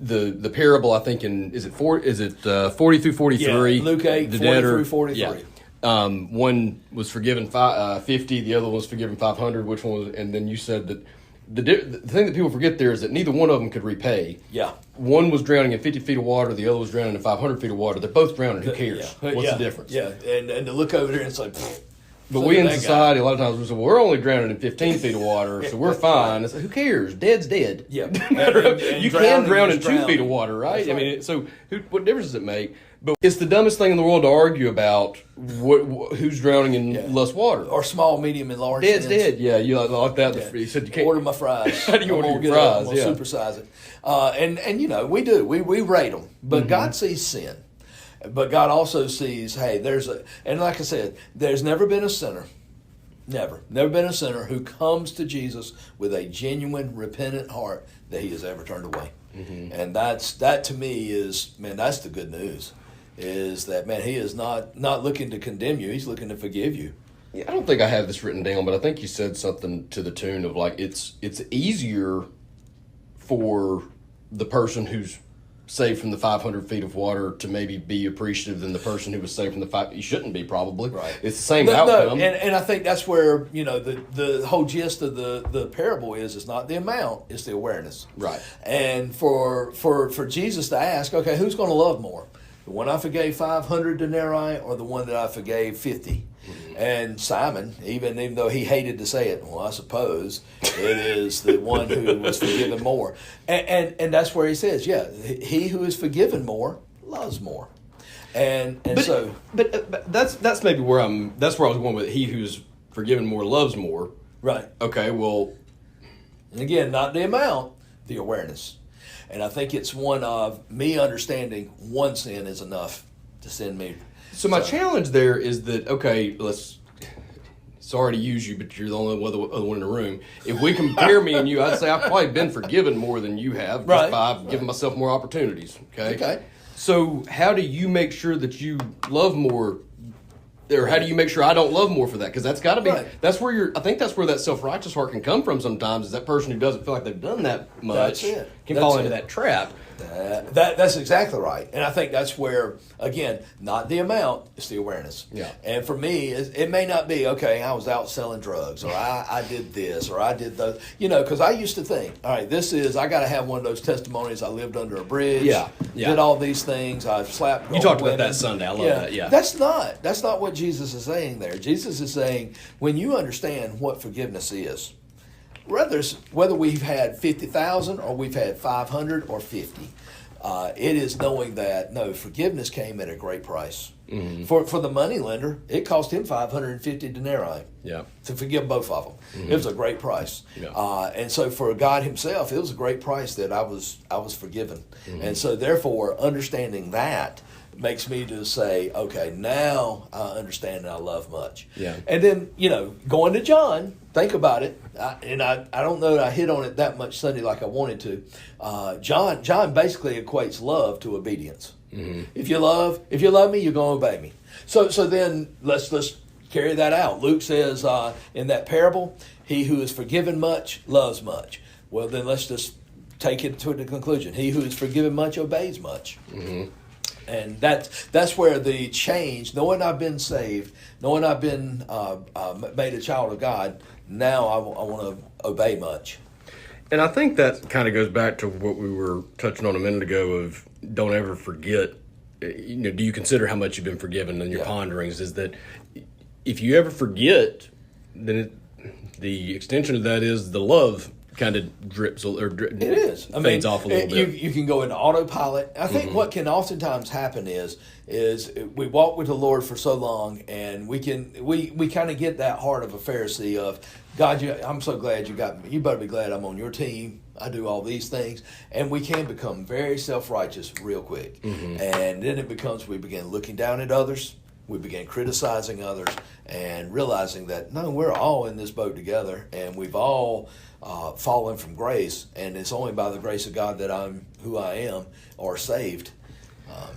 the parable, I think is it 40 through 43? Yeah, Luke 8, the 40 debtor, through 43. Yeah. One was forgiven 50, the other one was forgiven 500. Which one was? And then you said that the thing that people forget there is that neither one of them could repay. Yeah. One was drowning in 50 feet of water, the other was drowning in 500 feet of water. They're both drowning. Who cares? Yeah. What's the difference? Yeah, and to look over there and it's like, but we in society, a lot of times, we say, well, we're only drowning in 15 feet of water, so we're fine. It's like, who cares? Dead's dead. Yeah. You can drown in 2 feet of water, right? I mean, so what difference does it make? But it's the dumbest thing in the world to argue about who's drowning in less water. Or small, medium, and large. Dead's sins. dead. Yeah, you like that. Yeah. You said you can't order my fries. How do you order your fries? I'm gonna supersize it. And you know, we do. We rate them. But God sees sin. But God also sees, hey, and like I said, there's never been a sinner. Never been a sinner who comes to Jesus with a genuine, repentant heart that he has ever turned away. And that to me is, man, that's the good news. Is that, man, he is not looking to condemn you; he's looking to forgive you. Yeah, I don't think I have this written down, but I think you said something to the tune of like it's easier for the person who's saved from the 500 feet of water to maybe be appreciative than the person who was saved from the five. You shouldn't be, probably. Right. It's the same outcome. No, and I think that's where, you know, the whole gist of the parable is it's not the amount, it's the awareness. Right. And for Jesus to ask, okay, who's going to love more? The one I forgave 500 denarii or the one that I forgave 50? And Simon, even though he hated to say it, well, I suppose it is the one who was forgiven more. And that's where he says, yeah, he who is forgiven more loves more. But that's maybe where that's where I was going with it. He who's forgiven more loves more. Right. Okay, well. And again, not the amount, the awareness. And I think it's one of me understanding one sin is enough to send me. So my challenge there is that, okay, sorry to use you, but you're the only other one in the room. If we compare me and you, I'd say I've probably been forgiven more than you have, just by giving myself more opportunities. Okay. So how do you make sure that you love more, or how do you make sure I don't love more for that? Because that's got to be, I think that's where that self-righteous heart can come from sometimes, is that person who doesn't feel like they've done that much can fall into that trap. That's exactly right. And I think that's where, again, not the amount, it's the awareness. Yeah. And for me, it may not be, okay, I was out selling drugs, or I did this, or I did those. You know, because I used to think, all right, I got to have one of those testimonies. I lived under a bridge, did all these things, I slapped. You talked about that Sunday. I love that, yeah. That's not what Jesus is saying there. Jesus is saying, when you understand what forgiveness is, whether we've had 50,000 or we've had 500 or 50, it is knowing that forgiveness came at a great price. Mm-hmm. For the money lender, it cost him 550 denarii to forgive both of them. Mm-hmm. It was a great price, and so for God Himself, it was a great price that I was forgiven. Mm-hmm. And so therefore, understanding that makes me to say, okay, now I understand and I love much. Yeah. And then, going to John, think about it, I don't know that I hit on it that much Sunday like I wanted to. John basically equates love to obedience. Mm-hmm. If you love me, you're going to obey me. So then let's carry that out. Luke says in that parable, he who is forgiven much loves much. Well, then let's just take it to the conclusion. He who is forgiven much obeys much. Mm-hmm. And that's where the change, knowing I've been saved, knowing I've been made a child of God, now I want to obey much. And I think that kind of goes back to what we were touching on a minute ago of don't ever forget, do you consider how much you've been forgiven in your ponderings, is that if you ever forget, then the extension of that is the love kind of drips or fades off a little bit. You can go into autopilot. I think what can oftentimes happen is we walk with the Lord for so long, and we kind of get that heart of a Pharisee of, God, I'm so glad you got me. You better be glad I'm on your team. I do all these things. And we can become very self-righteous real quick. Mm-hmm. And then it becomes, we begin looking down at others. We begin criticizing others and realizing that, no, we're all in this boat together, and we've all fallen from grace, and it's only by the grace of God that I'm who I am or saved.